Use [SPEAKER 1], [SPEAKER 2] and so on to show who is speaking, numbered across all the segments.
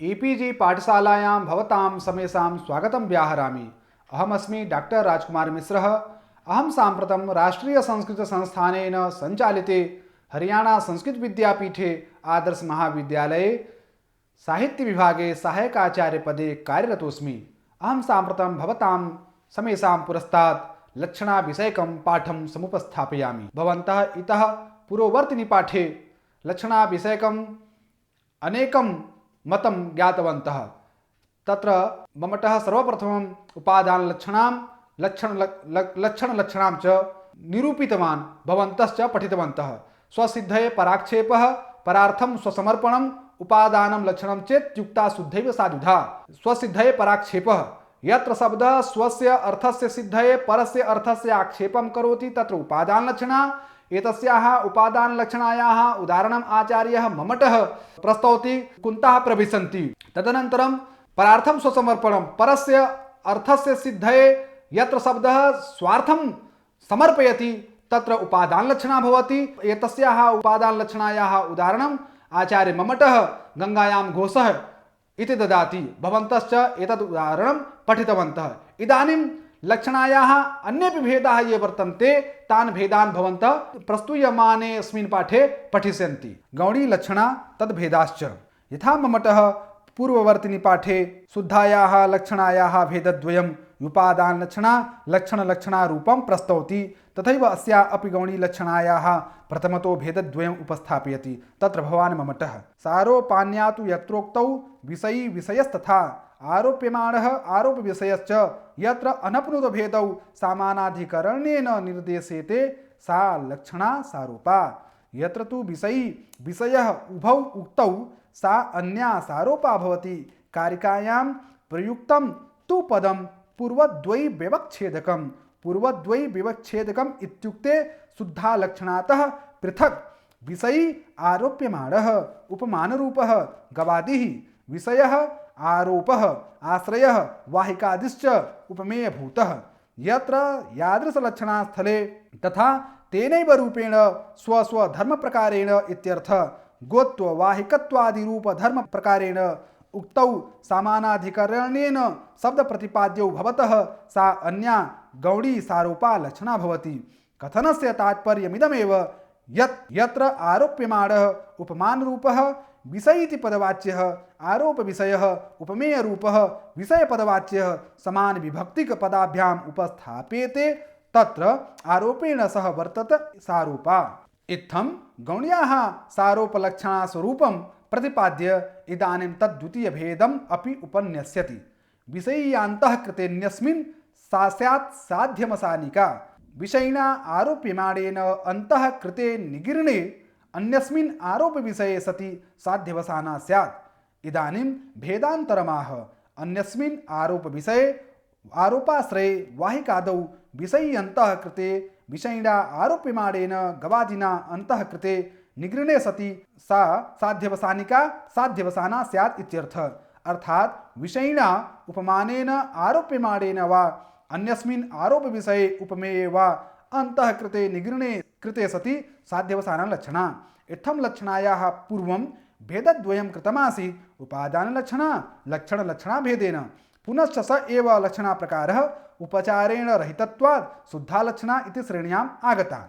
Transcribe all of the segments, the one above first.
[SPEAKER 1] APG पाठशालायां भवतां समेषां स्वागतं व्याहरामि। अहमस्मि डॉक्टर राजकुमार मिश्रः। अहं साम्प्रतं राष्ट्रीयसंस्कृतसंस्थानेन सञ्चालिते हरियाणा संस्कृतविद्यापीठे आदर्शमहाविद्यालये साहित्यविभागे सहायकाचार्यपदे कार्यरतोऽस्मि। अहं साम्प्रतं भवतां समेषां पुरस्तात् लक्षणाविषयकं पाठं समुपस्थापयामि। भवन्तः इतः पूर्ववर्तिनि पाठे लक्षणाविषयकम् अनेकं मतं ज्ञातवन्तः। तत्र ममतः सर्वप्रथमम् उपादानलक्षणां लक्षणलक्षणां च निरूपितवान्, भवन्तश्च पठितवन्तः। स्वसिद्धये पराक्षेपः, परार्थं स्वसमर्पणम्, उपादानं लक्षणं चेत् युक्ता शुद्धैव साधुधा। स्वसिद्धये पराक्षेपः, यत्र शब्दः स्वस्य अर्थस्य सिद्धये परस्य अर्थस्य आक्षेपं करोति तत्र उपादानलक्षणा। एतस्याः उपादानलक्षणायाः उदाहरणम् आचार्यः ममतः प्रस्तौति, कुन्ताः प्रविशन्ति। तदनन्तरं परार्थं स्वसमर्पणं, परस्य अर्थस्य सिद्धये यत्र शब्दः स्वार्थं समर्पयति तत्र उपादानलक्षणा भवति। एतस्याः उपादानलक्षणायाः उदाहरणम् आचार्य ममतः गङ्गायां घोषः इति ददाति। भवन्तश्च एतद् उदाहरणं पठितवन्तः। इदानीं लक्षणायाः अन्येपि भेदाः ये वर्तन्ते तान् भेदान् भवन्तः प्रस्तूयमानेऽस्मिन् पाठे पठिष्यन्ति। गौणीलक्षणा तद्भेदाश्च। यथा ममतः पूर्ववर्तिनि पाठे शुद्धायाः लक्षणायाः भेदद्वयम् उपादानलक्षणा लक्षणलक्षणारूपं प्रस्तौति, तथैव अस्या अपि गौणीलक्षणायाः प्रथमतो भेदद्वयम् उपस्थापयति। तत्र भवान् ममतः सारोपान्या तु यत्रोक्तौ विषयी विषयस्तथा आरोप्यमाणः आरोपविषयश्च यत्र अनप्नुतभेदौ समानाधिकरण्येन निर्देश्यते सा लक्षणा सारोपा। यत्र तु विषयी विषयः उभौ उक्तौ सा अन्या सारोपा भवति। कारिकायां प्रयुक्तं तु पदं पूर्वद्वयी व्यवच्छेदकम्। पूर्वद्वयी व्यवच्छेदकम् इत्युक्ते शुद्धालक्षणातः पृथक् विषयी आरोप्यमाणः उपमानरूपः गवादिः, विषयः आरोपः आश्रयः वाहिकादिश्च उपमेयभूतः। यत्र यादृशलक्षणास्थले तथा तेनैव रूपेण स्वस्वधर्मप्रकारेण इत्यर्थः। गोत्ववाहिकत्वादिरूपधर्मप्रकारेण उक्तौ समानाधिकरण्येन शब्दप्रतिपाद्यौ भवतः सा अन्या गौणी सारोपा लक्षणा भवति। कथनस्य तात्पर्यमिदमेव यत्र आरोप्यमाणः उपमानरूपः विषयीति पदवाच्यः, आरोपविषयः उपमेयरूपः विषयपदवाच्यः समान विभक्तिक पदाभ्याम् उपस्थाप्यते तत्र आरोपेण सह वर्तत सारोपा। इत्थं गौण्याः सारोपलक्षणास्वरूपं प्रतिपाद्य इदानीं तद्द्वितीयभेदम् अपि उपन्यस्यति। विषयीयान्तःकृतेऽन्यस्मिन् सा स्यात् साध्यमसानिका। विषयिणा आरोप्यमाणेन अन्तःकृते निगीर्णे अन्यस्मिन् आरोपविषये सति साध्यवसाना स्यात्। इदानीं भेदान्तरमाह। अन्यस्मिन् आरोपविषये आरोपाश्रये वाहिकादौ विषयी अन्तःकृते विषयिणा आरोप्यमाणेन गवादिना अन्तःकृते निगृणे सति सा साध्यवसानिका साध्यवसाना स्यात् इत्यर्थः। अर्थात् विषयिणा उपमानेन आरोप्यमाणेन वा अन्यस्मिन् आरोपविषये उपमेये वा अन्तःकृते निगृणे कृते सति साध्यवसाना लक्षणा। इत्थं लक्षणायाः पूर्वं भेदद्वयं कृतमासीत्, उपादानलक्षणा लक्षणलक्षणा भेदेन। पुनश्च स एव लक्षणाप्रकारः उपचारेण रहितत्वात् शुद्धालक्षणा इति श्रेण्याम् आगता।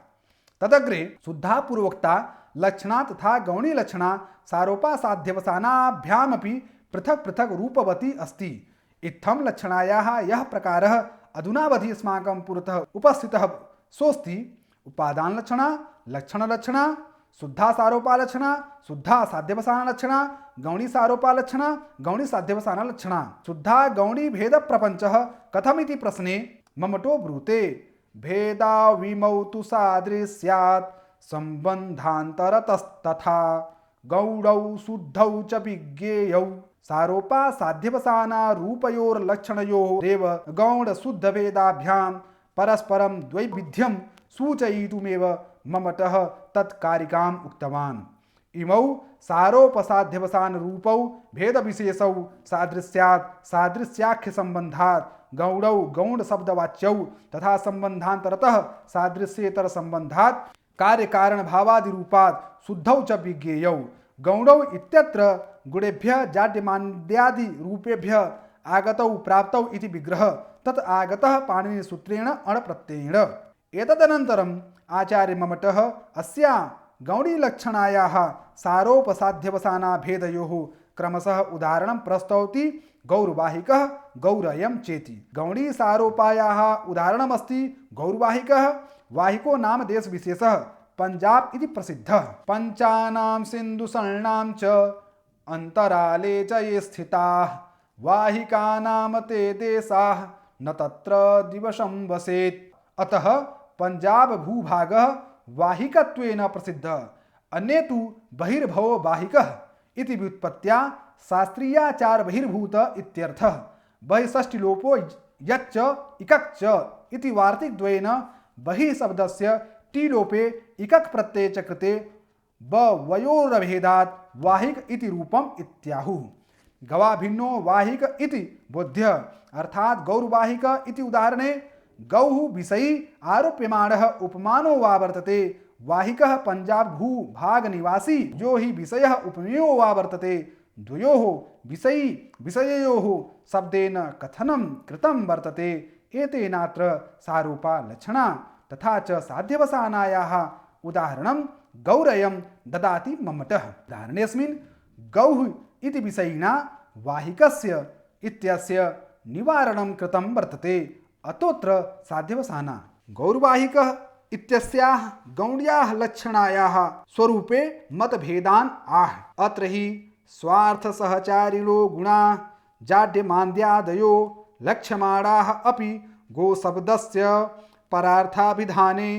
[SPEAKER 1] तदग्रे शुद्धा पूर्वोक्ता लक्षणा तथा गौणीलक्षणा सारोपा साध्यवसानाभ्यामपि पृथक् पृथक् रूपवती अस्ति। इत्थं लक्षणायाः यः प्रकारः अधुनावधि अस्माकं पुरतः उपस्थितः सोऽस्ति उपादानलक्षणा लक्षणलक्षणा शुद्धा सारोपालक्षणा शुद्धा साध्यवसानलक्षणा गौणी सारोपालक्षणा गौणी साध्यवसानलक्षणा। शुद्धा गौणी भेदप्रपञ्चः कथमिति प्रश्ने ममतो ब्रूते। भेदाविमौ तु सादृश्यात् सम्बन्धान्तरतस्तथा गौडौ शुद्धौ च विज्ञेयौ सारोपा साध्यवसाना रूपयोर्लक्षणयोरेव गौणशुद्धभेदाभ्यां परस्परं द्वैविध्यं सूचयितुमेव ममतः तत्कारिकाम् उक्तवान्। इमौ सारोपसाध्यवसान रूपौ भेदविशेषौ सादृश्यात् सादृश्याख्यसम्बन्धात् गौडौ गौणशब्दवाच्यौ तथा सम्बन्धान्तरतः सादृश्येतरसम्बन्धात् कार्यकारणभावादिरूपात् शुद्धौ च विज्ञेयौ। गौणौ इत्यत्र गुणेभ्यः जाड्यमान्द्यादि रूपेभ्यः आगतौ प्राप्तौ इति विग्रह तत् आगतः पाणिनिसूत्रेण अण् प्रत्ययेन। एतदनन्तरम् आचार्य मम्मटः अस्या गौणीलक्षणायाः सारोपसाध्यवसानाभेदयोः क्रमशः उदाहरणं प्रस्तौति गौरवाहिकः गौरयं चेति। गौणीसारोपायाः उदाहरणमस्ति गौरवाहिकः। वाहिको नाम देशविशेषः पंजाब इति प्रसिद्धः। पंचानां सिन्धुसरणां च अन्तराले च ये स्थिताः वाहिकानां ते देशाः न तत्र दिवसं वसेत्। अतः पंजाब भूभागः वाहिकत्वेन प्रसिद्धः। अन्ये तु बहिर्भवो वाहिकः इति व्युत्पत्त्या शास्त्रीयाचार बहिर्भूत इत्यर्थः। बहिषष्टिलोपो यच्च इकच्च इति वार्तिकद्वयेन बहिः शब्दस्य टीलोपे इकक् प्रत्यये च कृते बवयोरभेदात् वाहिक इति रूपम् इत्याहुः। गवाभिन्नो वाहिक इति बोध्य अर्थात गौरवाहिक इति उदाहरणे गौः विषयी आरोप्यमाणः उपमानो वा वर्तते। वाहिकः पंजाब भूभाग निवासी जो हि विषयः उपमेयो वा वर्तते। द्वयोः विषयी विषययोः शब्देन कथनं कृतं वर्तते। एतेनात्र सारूपा लक्षणा तथा च साध्यवसानायाः उदाहरणं गौरयं ददाति मम्मटः। उदाहरणेऽस्मिन् गौः इति विषयिणा वाहिकस्य इत्यस्य निवारणं कृतं वर्तते। अतोऽत्र साध्यवसाना गौरवाहिकः इत्यस्याः गौण्याः लक्षणायाः स्वरूपे मतभेदान् आह। अत्र हि स्वार्थसहचारिणो गुणा जाड्यमान्द्यादयो लक्ष्यमाणाः अपि गोशब्दस्य परार्थाभिधाने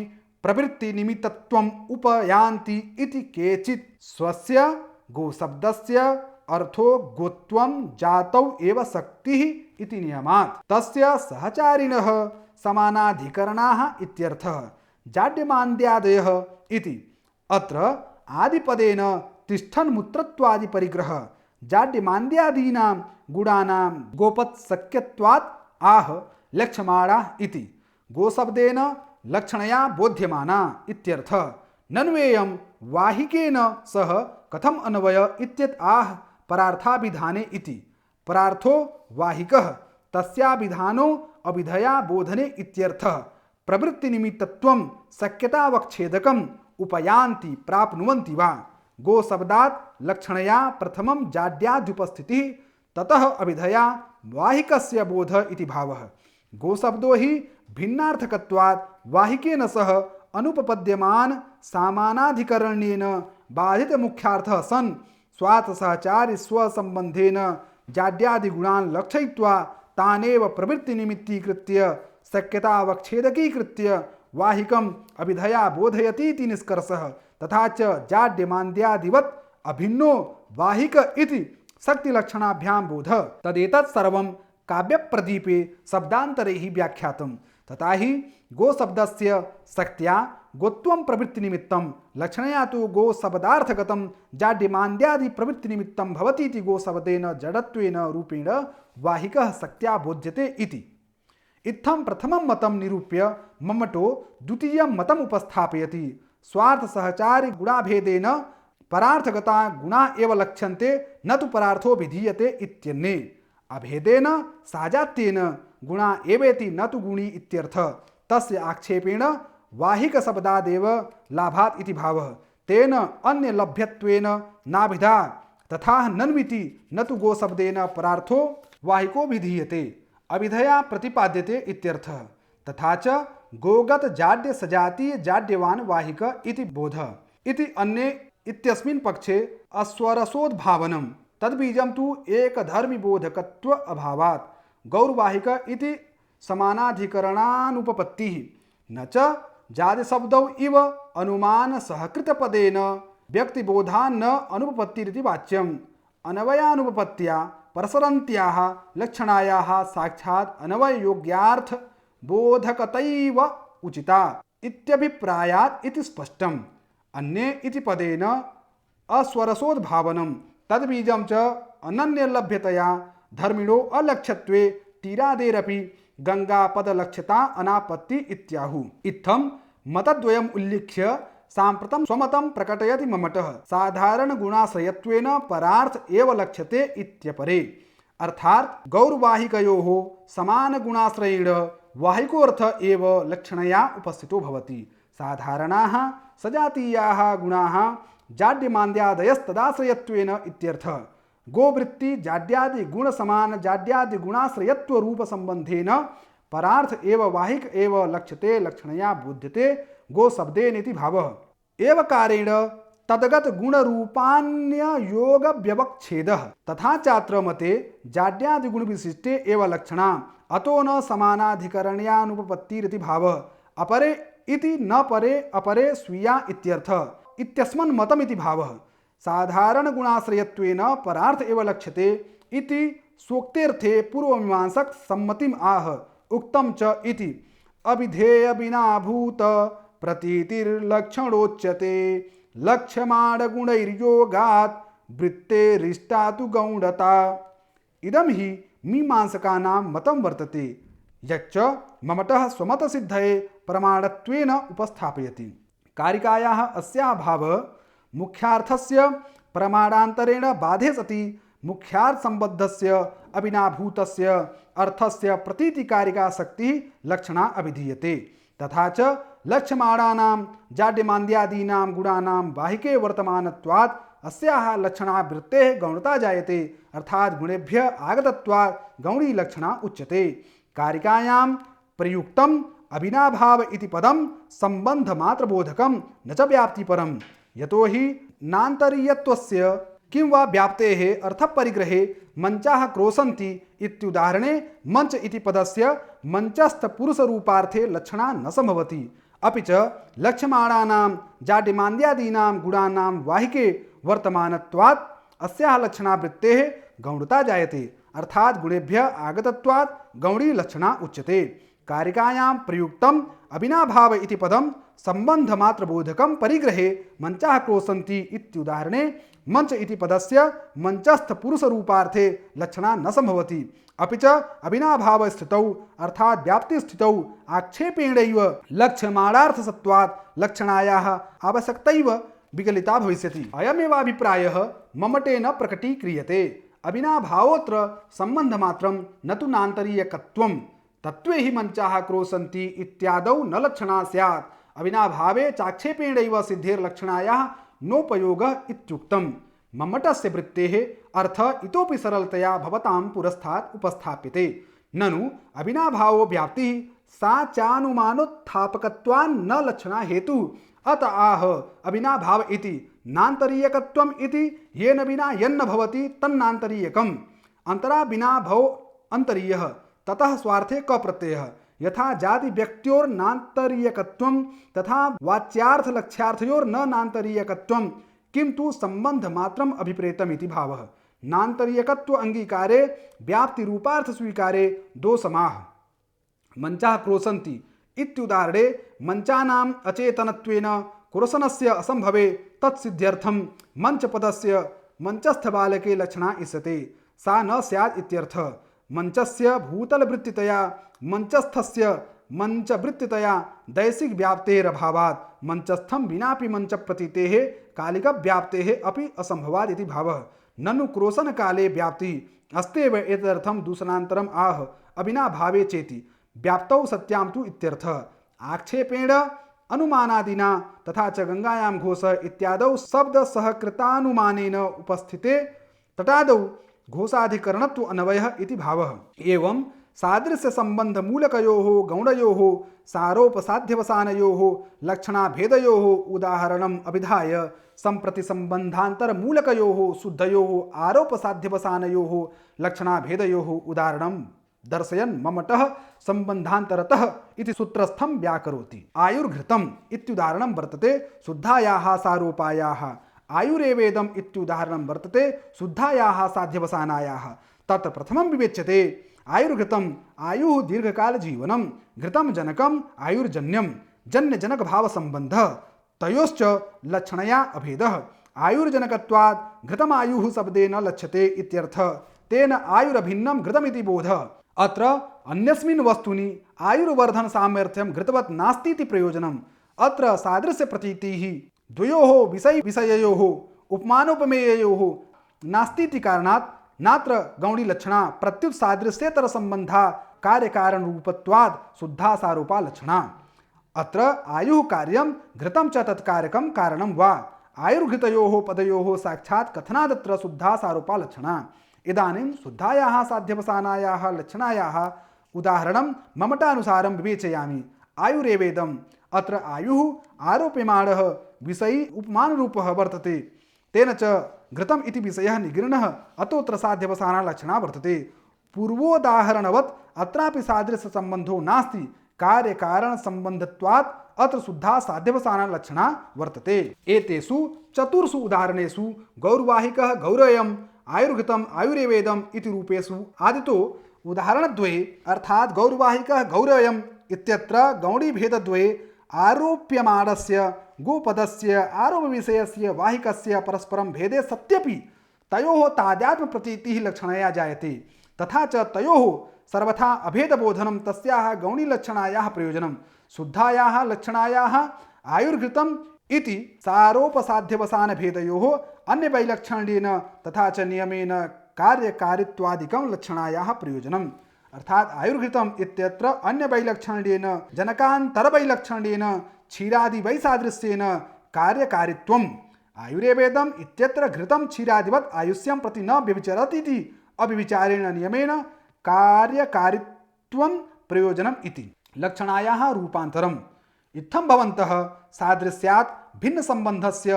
[SPEAKER 1] प्रवृत्तिनिमित्तत्वम् उपयान्ति इति केचित्। स्वस्य गोशब्दस्य अर्थो गोत्वं जातौ एव शक्तिः इति नियमात् तस्य सहचारिणः समानाधिकरणाः इत्यर्थः। जाड्यमान्द्यादयः इति अत्र आदिपदेन तिष्ठन् मूत्रत्वादि परिग्रहः जाड्यमान्द्यादीनां गुणानां गोपत्सख्यत्वात् आह लक्ष्यमाणाः इति। गोशब्देन लक्षणया बोध्यमाना इत्यर्थः। नन्वेयं वाहिकेन सह कथम अन्वय इत्येत आह परार्थाभिधाने इति। परार्थो वाहिकः तस्याभिधानो अभिधया बोधने इत्यर्थः। प्रवृत्तिनिमित्तत्वं शक्यतावच्छेदकम् उपयान्ति प्राप्नुवन्ति वा। गोशब्दात् लक्षणया प्रथमं जाड्याद्युपस्थितिः ततः अभिधया वाहिकस्य बोध इति भावः। गोशब्दो हि भिन्नार्थकत्वात् वाहिकेन सह अनुपपद्यमान सामानाधिकरण्येन बाधित मुख्यार्थः सन् स्वार्थसहचारि स्वसंबंधेन जाड्यादिगुणान् लक्षयित्वा तानेव प्रवृत्तिनिमित्तीकृत्य शक्यतावच्छेदकीकृत्य वाहिकम् अभिधया बोधयतीति निष्कर्षः। तथा च जाड्यमान्द्यादिवत् अभिन्नो वाहिक इति शक्तिलक्षणाभ्यां बोध। तदेतत् सर्वं काव्यप्रदीपे शब्दान्तरे हि व्याख्यातम्। तथा हि गोशब्दस्य शक्त्या गोत्वं प्रवृत्तिनिमित्तं लक्षणया तु गोशब्दार्थगतं जाड्यमान्द्यादि प्रवृत्तिनिमित्तं भवतीति गोशब्देन जडत्वेन रूपेण वाहिकः शक्त्या बोध्यते इति। इत्थं प्रथमं मतं निरूप्य मम्मटो द्वितीयं मतम् उपस्थापयति। स्वार्थसहचारि गुणाभेदेन परार्थगता गुणा एव लक्ष्यन्ते न तु परार्थो विधीयते इत्यन्ये। अभेदेन साजात्येन गुणा एवेति न तु गुणी इत्यर्थः। तस्य आक्षेपेण वाहिक शब्दादेव लाभात् इति भावः। तेन अन्य लभ्यत्वेन नाभिधा तथा नन्विति न तु गोशब्देन परार्थो वाहिको विधीयते अभिधया प्रतिपाद्यते इत्यर्थः। तथा च गोगत जाड्य सजातीय जाड्यवान वाहिक इति बोधः इति अन्ये इत्यस्मिन् पक्षे अस्वरसोद्भावनम् तद्बीजं तु एकधर्मिबोधकत्व अभावात् गौरवाहिक इति समानाधिकरणानुपपत्तिः न च जातिशब्दौ इव अनुमान सहकृतपदेन व्यक्तिबोधान्न अनुपपत्तिरिति वाच्यम्। अन्वयानुपपत्त्या परसरन्त्याः लक्षणायाः साक्षात् अन्वययोग्यार्थ बोधकतैव उचिता इत्यभिप्रायात् इति स्पष्टम्। अन्ये इति पदेन अस्वरसोद्भावनं तद्बीजं च अनन्यलभ्यतया धर्मिणो अलक्ष्यत्वे तीरादेरपि गंगापदलक्ष्यता अनापत्ति इत्याहुः। इत्थं मतद्वयम् उल्लिख्य साम्प्रतं स्वमतं प्रकटयति मम्मटः साधारणगुणाश्रयत्वेन परार्थ एव लक्ष्यते इत्यपरे। अर्थात गौरवाहिकयोः समानगुणाश्रयेण वाहिकोऽर्थ एव लक्षणया उपस्थितो भवति। साधारणाः सजातीयाः गुणाः जाड्यमान्द्यादयस्तदाश्रयत्वेन इत्यर्थः। गोवृत्ति जाड्यादि गुण समान जाड्यादि गुणाश्रयत्व रूप संबंधेन परार्थ एव वाहिक एव लक्ष्यते लक्षणया बुध्यते गो शब्देनिति भावः। एवकारेण तदगत गुण रूपान्य योग व्यवच्छेदः तथा चात्र मते जाड्यादि गुण विशिष्टे एव लक्षणा अतो न समानाधिकरण्यानुपपत्तिरिति भावः। अपरे इति न परे अपरे स्वीया इत्यर्थः इत्यस्मन् मतमिति भावः। साधारण गुणाश्रयत्वेन परार्थ एव लक्ष्यते इति सूक्तेर्थे पूर्वमीमांसक सम्मतिम आह। उक्तम च इति अभिधेय बिना भूत प्रतीतिर्लक्षणोच्यते लक्ष्यमाण गुणैर्योगात् वृत्तेरिष्टा तु गौणता। इदं हि मीमांसकानां मतं वर्तते यच्च ममटः स्वमत सिद्धये प्रमाणत्वेन उपस्थापयति। कारिकायाः अस्याः भावः मुख्यार्थस्य प्रमाणान्तरेण बाधे सति मुख्यार्थ संबद्धस्य अविनाभूतस्य अर्थस्य प्रतीतिकारिकाशक्तिः लक्षणा अभिधीयते। तथा च लक्ष्यमाणानां जाड्यमान्द्यादीनां गुणानां बाहिके वर्तमानत्वात् अस्याः लक्षणावृत्तेः गौणता जायते अर्थात् गुणेभ्यः आगतत्वात् गौणी लक्षणा उच्यते। कारिकायां प्रयुक्तम् अविनाभाव इति पदं सम्बन्धमात्रबोधकं न च व्याप्तिपरम्। यतो हि नान्तरीयत्वस्य किं वा व्याप्तेः अर्थपरिग्रहे मंचाः क्रोशन्ति इत्युदाहरणे मंच इति पदस्य मंचस्थ पुरुषरूपार्थे लक्षणा न संभवति। अपि च लक्ष्यमाणानां जाड्यमान्द्यादीनां गुणानां वाहिके वर्तमानत्वात् अस्याः लक्षणावृत्तेः गौणता जायते अर्थात् गुणेभ्यः आगतत्वात् गौणी लक्षणा उच्यते। कारिकायां प्रयुक्तम् अविनाभाव इति पदं सम्बन्धमात्रबोधकं परिग्रहे मंचाः क्रोशन्ति इत्युदाहरणे मंच इति पदस्य मंचस्थ पुरुषरूपार्थे लक्षणा न संभवति। अपि च अविनाभाव स्थितौ अर्थात् व्याप्ति स्थितौ आक्षेपेणैव लक्ष्यमाणार्थसत्वात् लक्षणायाः आवश्यकतैव विकलिता भविष्यति। अयमेवाभिप्रायः मम्मटेन प्रकटीक्रियते। अविनाभावोऽत्र सम्बन्धमात्रं न तु नान्तरीयकत्वं तत्त्वे हि मंचाः क्रोशन्ति इत्यादौ न लक्षणा स्यात्। अविनाभावे चाक्षेपेणैव सिद्धेर्लक्षणायाः नोपयोगः इत्युक्तम्। मम्मटस्य वृत्तेः अर्थ इतोपि सरलतया भवतां पुरस्तात् उपस्थाप्यते। ननु अविनाभावो व्याप्तिः सा चानुमानोत्थापकत्वान् न लक्षणा हेतु अत आह अविनाभाव इति नान्तरीयकत्वम् इति येन विना यन्न भवति तन्नान्तरीयकम्। अंतरा विना भव अंतरीयः ततः स्वार्थे क प्रत्ययः यथा जाति व्यक्त्योर्नान्तरीयकत्वं तथा वाच्यार्थ लक्ष्यार्थयोर् न नान्तरीयकत्वं किंतु संबंध मात्रम अभिप्रेतम इति भावः। नान्तरीयकत्व अंगीकारे व्याप्ति रूपार्थ स्वीकारे दोषमाः। मंचाः क्रोशन्ति इत्युदाहरणे मंचानाम् अचेतनत्वेन क्रोशनस्य असंभवे तत्सिद्ध्यर्थं मंचपदस्य मंचस्थ बालके लक्षणा इष्यते सा न स्यात् इत्यर्थः। मंचस्य भूतलवृत्तितया मंचस्थस्य मंचवृत्तितया दैशिक व्याप्तेरभावात् मंचस्थं विनापि मंच प्रतीतेः कालिक व्याप्तेः अपि असंभवात् इति भावः। ननु क्रोशन काले व्याप्ति अस्तेव एतदर्थं दूषणान्तरम् आह अविनाभावे चेति व्याप्तौ सत्यां तु इत्यर्थः। आक्षेपेण अनुमानादिना तथा च गंगायां घोष इत्यादौ शब्द सहकृतानुमानेन उपस्थिते तटादौ घोषाधिकरणत्व अन्वयः इति भावः। एवं सादृश्य संबंध मूलकयोः गौणयोः सारोपसाध्यवसानयोः लक्षणाभेदयोः उदाहरणम् अभिधाय संप्रति संबंधांतर मूलकयोः शुद्धयोः आरोपसाध्यवसानयोः लक्षणाभेदयोः उदाहरणं दर्शयन् मम्मटः संबंधांतरतः इति सूत्रस्थं व्याकरोति। आयुर्घृतम् इत्युदाहरणं वर्तते शुद्धायाः सारोपायाः। आयुरेवेदम् इत्युदाहरणं वर्तते शुद्धायाः साध्यवसानायाः। तत्र प्रथमं विवेच्यते आयुर्घृतम् आयुः दीर्घकाल जीवनं घृतं जनकम् आयुर्जन्यं जन्य जनक भाव संबंधः तयोश्च लक्षणया अभेदः। आयुर्जनकत्वात् घृतमायुः शब्देन लक्ष्यते इत्यर्थः। तेन आयुरभिन्नं घृतमिति बोधः। अत्र अन्यस्मिन् वस्तुनि आयुर्वर्धन सामर्थ्यं घृतवत् नास्ति इति प्रयोजनम्। अत्र सादृश्य प्रतीतिः द्वयोः विषय विषययोः उपमानोपमेययोः नास्तीति कारणात् नात्र गौणी लक्षणा प्रत्युत सादृश्येतर संबंधा कार्यकारण रूपत्वाद शुद्धा सारूपा लक्षणा। अत्र आयुः कार्यं घृतं च तत्कारकं कारणं वा आयुर्घृतयोः पदयोः साक्षात् कथनादत्र शुद्धा सारूपा लक्षणा। इदानीं शुद्धायाः साध्यवसानायाः लक्षणायाः उदाहरणं ममटानुसारं विवेचयामि। आयुरेवेदम्। अत्र आयुः आरोप्यमाणः विषयी उपमानरूपः वर्तते। तेन च घृतम् इति विषयः निगृह्णः अतोऽत्र साध्यवसाना लक्षणा वर्तते। पूर्वोदाहरणवत् अत्रापि सादृश्य संबंधो नास्ति कार्यकारण संबंधत्वात् अत्र शुद्धा साध्यवसाना लक्षणा वर्तते। एतेषु चतुर्षु उदाहरणेषु गौरवाहिकः गौरयम् आयुर्घृतम् आयुरेवेदम् इति रूपेषु आदितो उदाहरणद्वये अर्थात् गौरवाहिकः गौरयम् इत्यत्र गौणीभेदद्वये आरोप्यमाणस्य गोपदस्य आरोपविषयस्य वाहिकस्य परस्परं भेदे सत्यपि तयोः तादात्म्यप्रतीतिः लक्षणया जायते। तथा च तयोः सर्वथा अभेदबोधनं तस्याः गौणीलक्षणायाः प्रयोजनं। शुद्धायाः लक्षणायाः आयुर्घृतम् इति सारोपसाध्यवसानभेदयोः अन्यवैलक्षण्येन तथा च नियमेन कार्यकारित्वादिकं लक्षणायाः प्रयोजनम्। अर्थात आयुर्घृतम् इत्यत्र अन्यवैलक्षण्येन जनकान्तरवैलक्षण्येन क्षीरादि वैसादृश्येन कार्यकारित्वम्। आयुरेवेदम् इत्यत्र घृतं क्षीरादिवत् आयुष्यं प्रति न व्यभिचरति इति अव्यभिचारेण नियमेन कार्यकारित्वं प्रयोजनम् इति। लक्षणायाः रूपान्तरम्। इत्थं भवन्तः सादृश्यात् भिन्न संबंधस्य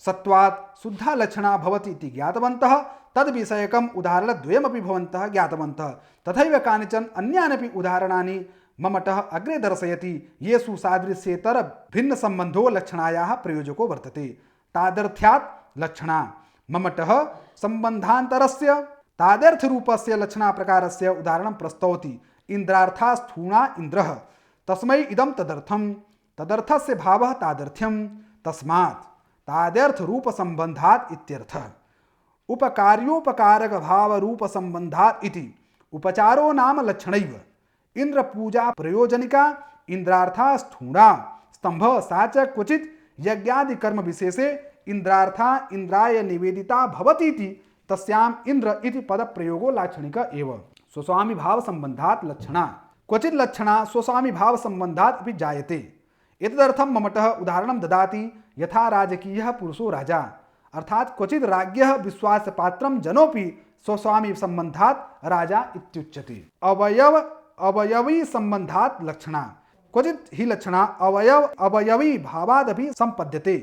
[SPEAKER 1] सत्वात् शुद्धा लक्षणा भवति इति ज्ञातवन्तः। तद्विषयकम् उदाहरणद्वयमपि भवन्तः ज्ञातवन्तः। तथैव कानिचन अन्यानपि उदाहरणानि ममटः अग्रे दर्शयति येषु सादृश्येतर भिन्न संबंधो लक्षणायाः प्रयोजको वर्तते। तादर्थ्यात् लक्षणा ममटः संबंधान्तरस्य तादर्थ रूपस्य लक्षणा प्रकारस्य उदाहरणं प्रस्तौति। इंद्रार्था स्थूणा इंद्रः तस्मै इदं तदर्थं तदर्थस्य भावः तादर्थ्यं तस्मात् तादर्थ रूप संबंधात् इत्यर्थः। उपकार्योपकारक भाव रूप संबंधात् इति उपचारो नाम लक्षणैव। इंद्र पूजा प्रयोजनिका इंद्रार्था स्थूणा स्तंभ सा च क्वचित् यज्ञादि कर्म विशेषे इंद्रार्था इंद्राय निवेदिता भवति इति तस्याम इंद्र इति पद प्रयोगो लाक्षणिक एव। स्वस्वामी भाव संबंधात् लक्षणा क्वचित् लक्षणा स्वस्वामी भाव संबंधात् अपि जायते। एतदर्थं ममटः उदाहरणं ददाति यथा राजकीयः पुरुषो राजा अर्थात क्वचित् राज्ञः विश्वासपात्रं जनोपि स्वस्वामी संबंधात् राजा इत्युच्यते। अवयवी संबंधात् लक्षणा क्वचित् हि लक्षणा अवयवी भावादपि संपद्यते।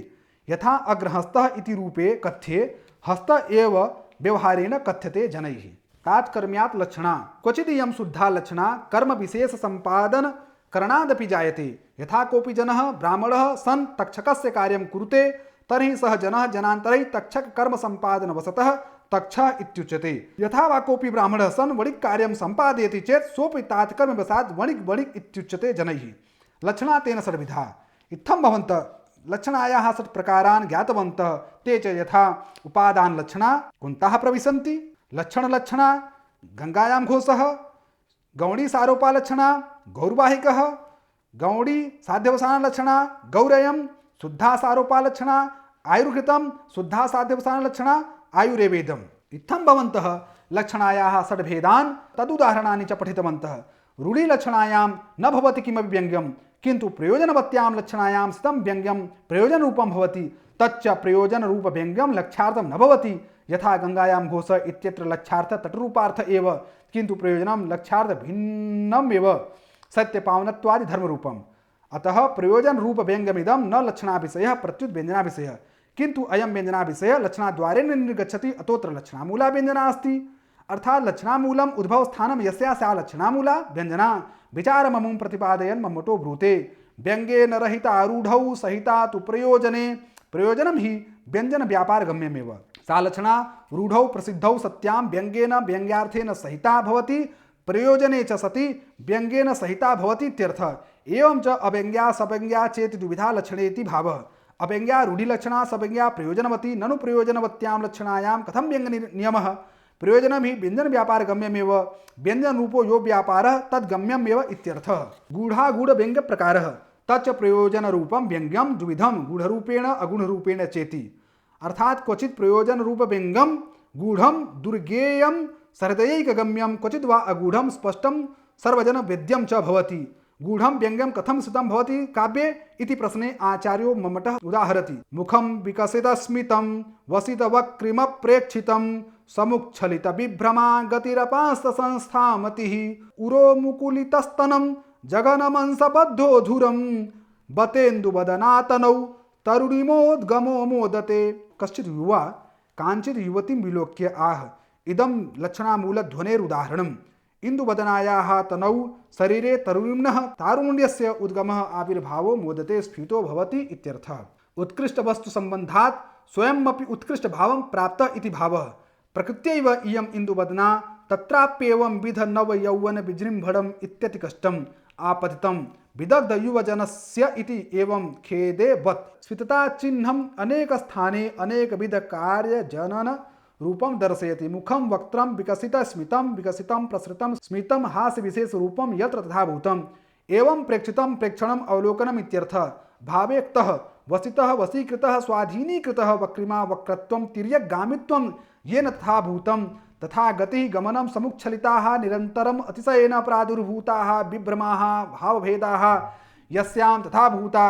[SPEAKER 1] यथा अग्रहस्तः इति रूपे कथ्ये हस्त एव व्यवहारेण कथ्यते जनैः। तात्कर्म्यात् लक्षणा क्वचित् इयं शुद्धा लक्षणा कर्म विशेष संपादन करणादपि जायते। यथा कोऽपि जनः ब्राह्मणः सन् तक्षकस्य कार्यं कुरुते तर्हि सः जनः जनान्तरैः तक्षक कर्म संपादन वसतः तक्षः इत्युच्यते। यथा वा कोऽपि ब्राह्मणः सन् वणिक् कार्यं संपादयति चेत् सोऽपि तात्कर्म वसात् वणिक् इत्युच्यते जनैः। लक्षणा तेन षड्विधा। इत्थं भवन्तः लक्षणायाः षट् प्रकारान् ज्ञातवन्तः। ते च यथा उपादान लक्षणा कुन्ताः प्रविशन्ति लक्षणा गंगायां घोषः गौणी सारोपा लक्षणा गौरवाहिकः गौणी साध्यवसाना लक्षणा गौरयम् शुद्धा सारोपा लक्षणा आयुर्घृतं शुद्धा साध्यवसाना लक्षणा आयुरेवेदम्। इत्थं भवन्तः लक्षणायाः षड्भेदान् तदुदाहरणानि च पठितवन्तः। रूढिलक्षणायां न भवति किमपि व्यङ्ग्यं किन्तु प्रयोजनवत्यां लक्षणायां स्थितं व्यङ्ग्यं प्रयोजनरूपं भवति। तच्च प्रयोजनरूपव्यङ्ग्यं लक्ष्यार्थं न भवति। यथा गंगायां घोष इत्यत्र लक्ष्यार्थ तटरूपार्थ एव किन्तु प्रयोजनं लक्ष्यार्थ भिन्नम् एव सत्यपावनत्वादि धर्मरूपम्। अतः प्रयोजन रूप व्यङ्ग्यमिदं न लक्षणाभिषयः प्रत्युत व्यञ्जनाभिषयः किन्तु अयं व्यञ्जनाभिषयः लक्षणाद्वारेण निर्गच्छति। अतोऽत्र लक्षणामूला व्यञ्जना अस्ति। अर्थात् लक्षणामूलम् उद्भवस्थानं यस्या सा लक्षणामूला व्यञ्जना विचारममुं प्रतिपादयन् मम्मटो ब्रूते। व्यङ्ग्येन रहित आरूढौ सहिता तु प्रयोजने प्रयोजनं हि व्यञ्जन व्यापार गम्यमेव। सा लक्षणा रूढौ प्रसिद्धौ सत्यां व्यङ्ग्येन व्यङ्ग्यार्थेन सहिता भवति प्रयोजने च सति व्यङ्ग्येन सहिता भवति इत्यर्थः। एवं च अव्यङ्ग्या सव्यङ्ग्या चेति द्विविधा लक्षणेति भावः। अव्यङ्ग्या रूढिलक्षणा सव्यङ्ग्या प्रयोजनवती ननु प्रयोजनवत्यां लक्षणायां कथं व्यङ्ग्य नियमः। प्रयोजनं हि व्यञ्जन व्यापार गम्यमेव व्यञ्जन रूपो यो व्यापारः तद्गम्यमेव इत्यर्थः। गूढागूढ व्यङ्ग्य प्रकारः तच प्रयोजन रूपम व्यंग्यम द्विविधम गूढ़रूपेण अगूढ़रूपेण चेति। अर्थात क्वचित प्रयोजन रूप व्यंग्यम गूढ़म दुर्गेयम सहृदयैकगम्यम क्वचित वा अगूढ़म स्पष्टम सर्वजन वेद्यम च भवति। गूढ़म व्यंग्यम कथम श्रुतं भवति काव्ये इति प्रश्ने आचार्यो मम्मटः उदाहरति। मुखम विकसित स्मितं वसित वक्रिम प्रेक्षितं समुच्छलित विभ्रमा गतिरपास्त संस्थामतिः उरो मुकुलितस्तनं जगनमंसबद्धोधुरं बतेन्दुवदनातनौ तरुणिमोद्गमो मोदते। कश्चित् युवा कांचित् युवतीं विलोक्य आह इदं लक्षणामूलध्वनेरुदाहरणम्। इंदुवदनायाः तनौ शरीरे तरुणिम्नः तारुण्यस्य उद्गमः आविर्भावो मोदते स्फीतो भवति इत्यर्थः। उत्कृष्ट वस्तु संबंधात् स्वयमपि उत्कृष्ट भावं प्राप्त इति भावः। प्रकृत्यैव इयम् इंदुवदना तत्राप्येवं विध नव यौवन विजृंभणम् इत्यति कष्टम् आपतितं विदग्ध युवजनस्य इति एवं खेदे वत्। स्फीतता चिह्नम् अनेक स्थाने अनेक विध कार्य जनन रूपम दर्शयति। मुखम वक्त्रम विकसित स्मितं विकसितं प्रसृतं स्मितं हास्य विशेष रूपम यत्र तथा भूतम एवं प्रेक्षितं प्रेक्षणम अवलोकनम इत्यर्थः। भावेक्तः वसितः वशीकृतः स्वाधीनीकृतः वक्रिमा वक्रत्वं तिर्यगामित्वं येन तथा भूतं तथा गतिः गमनं समुच्छलिताः निरन्तरम् अतिशयेन प्रादुर्भूताः विभ्रमाः भावभेदाः यस्यां तथा भूता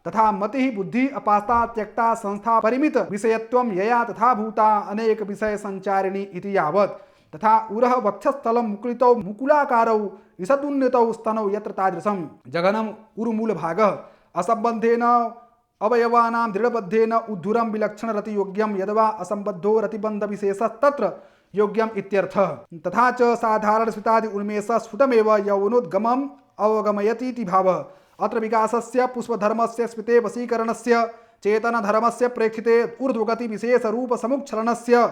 [SPEAKER 1] तथा मति बुद्धि अपास्ता त्यक्ता संस्था परिमित विषयत्वं यया तथा भूता अनेक विषय संचारिणी इति यावत्। तथा उरः वक्षस्थलं मुकुलितौ मुकुलाकारौ ईषदुन्नतौ स्तनौ यत्र तादृशं जघनम् उरुमूलभागः असम्बन्धेन अवयवानां दृढबद्धेन उद्धुरं विलक्षण रतियोग्यं यद्वा असम्बद्धो रतिबन्ध विशेषस्तत्र योग्यम इत्यर्थः। तथा च साधारण स्फुटादि उन्मेष स्फुटमेव यौवनोद्गमम् अवगमयति इति भावः। अत्र विकासस्य पुष्पधर्मस्य स्मिते वशीकरणस्य चेतनधर्मस्य प्रेक्षिते ऊर्ध्वगति विशेष रूप समुच्छलनस्य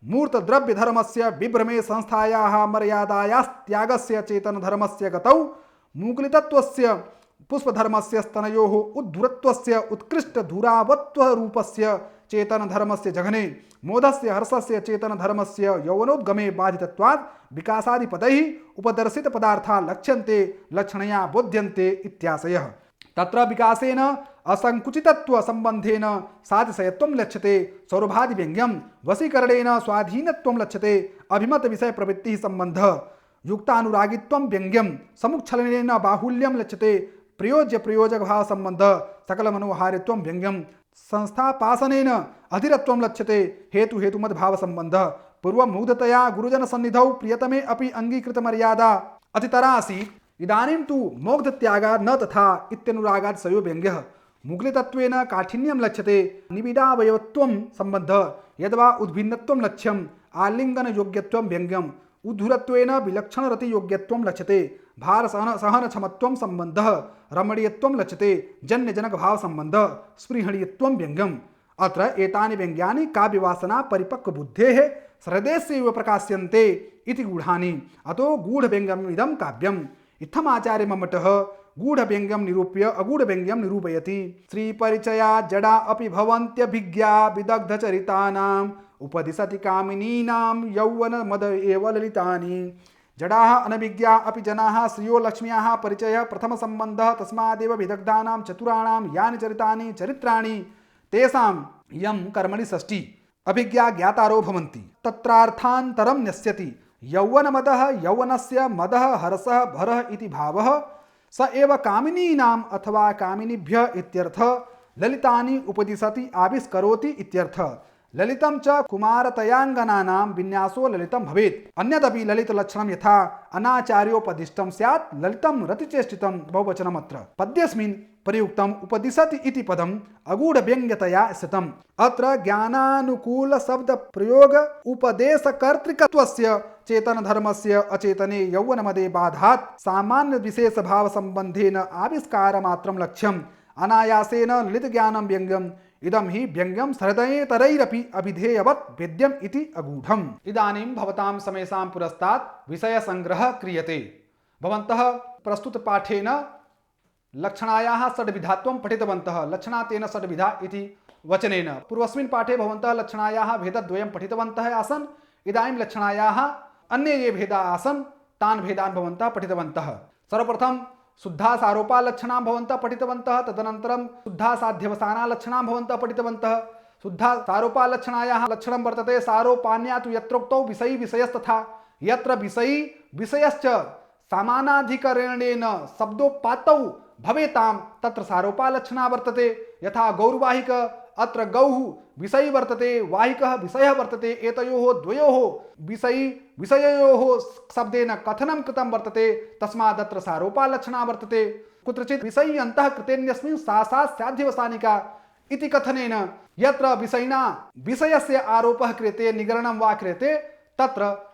[SPEAKER 1] मूर्तद्रव्यधर्मस्य विभ्रमे संस्थायाः मर्यादायास्त्यागस्य चेतनधर्मस्य गतौ मुकुलितत्वस्य पुष्पधर्मस्य स्तनयोः उद्धुरत्वस्य उत्कृष्ट धुरावत्वरूपस्य चेतनधर्मस्य जघने मोदस्य हर्षस्य चेतनधर्मस्य यौवनोद्गमे बाधितत्वात् विकासादिपदैः उपदर्शित पदार्था लक्ष्यन्ते लक्षणया बोध्यन्ते इत्याशयः। तत्र विकासेन असंकुचितत्व संबंधेन सातिशयत्वं लक्ष्यते सौरभादि व्यंग्यं वशीकरणेन स्वाधीनत्वं लक्ष्यते अभिमत विषय प्रवृत्ति संबंधः युक्तानुरागित्वं व्यंग्यं समुच्छलनेन बाहुल्यं लक्ष्यते प्रयोज्य प्रयोजक भाव संबंध सकल मनोहारित्वं व्यंग्यं संस्थापासनेन अधीरत्वं लक्ष्यते हेतु हेतुमद भाव संबंध पूर्व मुग्धतया गुरुजन सन्निधौ प्रियतमे अपि अंगीकृत मर्यादा अतितरा आसीत् इदानीं तु मोग्ध त्यागा न तथा इत्यनुरागात् सयो व्यंग्यः। मुकुलितत्वेन काठिन्यं लक्ष्यते निबिडावयवत्वं संबंध यद्वा उद्भिन्नत्वं लक्ष्यम् आलिंगन योग्यत्वं व्यंग्यम् उद्धुरत्वेन विलक्षण रति योग्यत्वं लक्ष्यते भार सहन क्षमत्वं संबंधः रमणीयत्वं लक्ष्यते जन्य जनक भाव संबंधः स्पृहणीयत्वं व्यंग्यम्। अत्र एतानि व्यंग्यानि काव्यवासना परिपक्व बुद्धेः हृदयस्यैव प्रकाश्यन्ते इति गूढानि अतो गूढव्यंग्यमिदं काव्यम्। इत्थम् आचार्य मम्मटः गूढव्यंग्यं निरूप्य अगूढव्यंग्यं निरूपयति। श्रीपरिचया जडा अपि भवन्त्यभिज्ञा विदग्धचरितानाम् उपदिशति कामिनीनां यौवन मद एव ललितानि। जडाः अनभिज्ञा अपि जनाः श्रियो लक्ष्म्याः परिचयः प्रथम संबंधः तस्मादेव विदग्धानां चतुराणां यानि चरितानि चरित्राणि तेषां यं कर्मणि षष्ठी अभिज्ञा ज्ञातारो भवन्ति तत्रार्थान्तरं न्यस्यति। यौवनमदः यौवनस्य मदः हर्षः भरः इति भावः स एव कामिनीनाम् अथवा कामिनीभ्यः इत्यर्थः ललितानि उपदिशति आविष्करोति इत्यर्थः। ललितं च कुमारतयांगनानां विन्यासो ललितं भवेत्। अन्यदपि ललित लक्षणं यथा अनाचार्योपदिष्टं स्यात् ललितं रतिचेष्टितं बहुवचनमत्र पद्यस्मिन् प्रयुक्तम् उपदिशति इति पदम् अगूढव्यङ्ग्यतया स्थितम्। अत्र ज्ञानानुकूल शब्द प्रयोग उपदेशकर्तृकत्वस्य चेतनधर्मस्य अचेतने यौवनमदे बाधात् सामान्य विशेष भाव संबंधेन आविष्कार मात्रं लक्ष्यम् अनायासेन ललित ज्ञानं व्यङ्ग्यम् इदं हि व्यङ्ग्यं हृदयेतरैरपि अभिधेयवत् वेद्यम् इति अगूढम्। इदानीं भवतां समेषां पुरस्तात् विषय संग्रहः क्रियते। भवन्तः प्रस्तुत पाठेन लक्षणायाः षड्विधात्वं पठितवन्तः। लक्षणातेन षड्विधा इति वचनेन पूर्वस्मिन् पाठे भवन्तः लक्षणायाः भेदद्वयं पठितवन्तः आसन्। इदानीं लक्षणायाः अन्ये ये भेदाः आसन् तान् भेदान् भवन्तः पठितवन्तः। सर्वप्रथम शुद्धा सारोपा लक्षणां भवन्तः पठितवन्तः, तदनन्तरं शुद्धा साध्यवसाना लक्षणां भवन्तः पठितवन्तः। शुद्धा सारोपा लक्षणायाः लक्षणं वर्तते सारोपान्या तु यत्रोक्तौ विषयी विषयस्तथा, यत्र विषयी विषयश्च समानाधिकरणेन शब्दोपात्तौ भवेतां तत्र सारोपा लक्षणा वर्तते। यथा गौर्वाहिक अत्र गौः विषयी वर्तते, वाहिकः विषयः वर्तते, एतयोः द्वयोः विषयी विषययोः शब्देन कथनं कृतं वर्तते, तस्मादत्र सारोपा लक्षणा वर्तते। कुत्रचित् विषयी अन्तः कृतेन्यस्मिन् सा सा स्याध्यवसानिका इति कथनेन यत्र विषयिना विषयस्य आरोपः क्रियते, निगरणं वा क्रियते, तत्र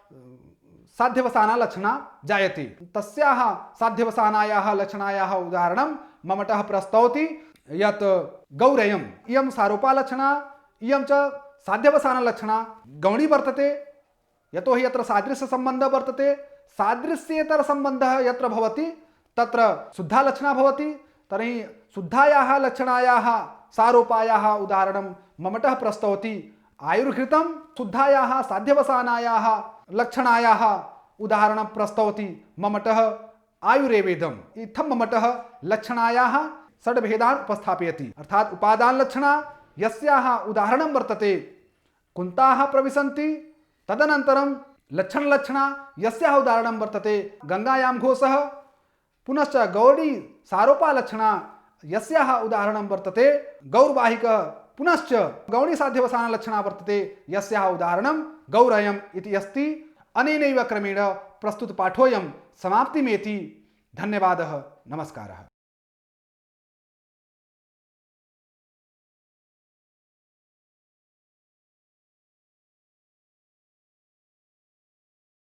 [SPEAKER 1] साध्यवसाना लक्षणा जायते। तस्याः साध्यवसानायाः लक्षणायाः उदाहरणं ममटः प्रस्तौति यत् गौरयम्, इयं सारोपा लक्षणा, इयं च साध्यवसाना लक्षणा गौणी वर्तते। यतोहि यत्र सादृश्यसम्बन्धः वर्तते, सादृश्येतरसम्बन्धः यत्र भवति तत्र शुद्धा लक्षणा भवति। तर्हि शुद्धायाः लक्षणायाः सारोपायाः उदाहरणं ममटः प्रस्तौति आयुर्घृतं, शुद्धायाः साध्यवसानायाः लक्षणायाः उदाहरणं प्रस्तौति ममटः आयुरेवेदम्। इत्थं ममटः लक्षणायाः षड्भेदान् उपस्थापयति। अर्थात् उपादान लक्षणा यस्याः उदाहरणं वर्तते कुन्ताः प्रविशन्ति, तदनन्तरं लक्षणा यस्याः उदाहरणं वर्तते गंगायां घोषः, पुनश्च गौरी सारोपा लक्षणा यस्याः उदाहरणं वर्तते गौर्वाहिकः, पुनश्च गौणी साध्यवसाना लक्षणा वर्तते यस्याः उदाहरणं गौरयम् इति अस्ति। अनेनैव क्रमेण प्रस्तुत पाठोऽयं समाप्तिमेति। धन्यवादः, नमस्कारः।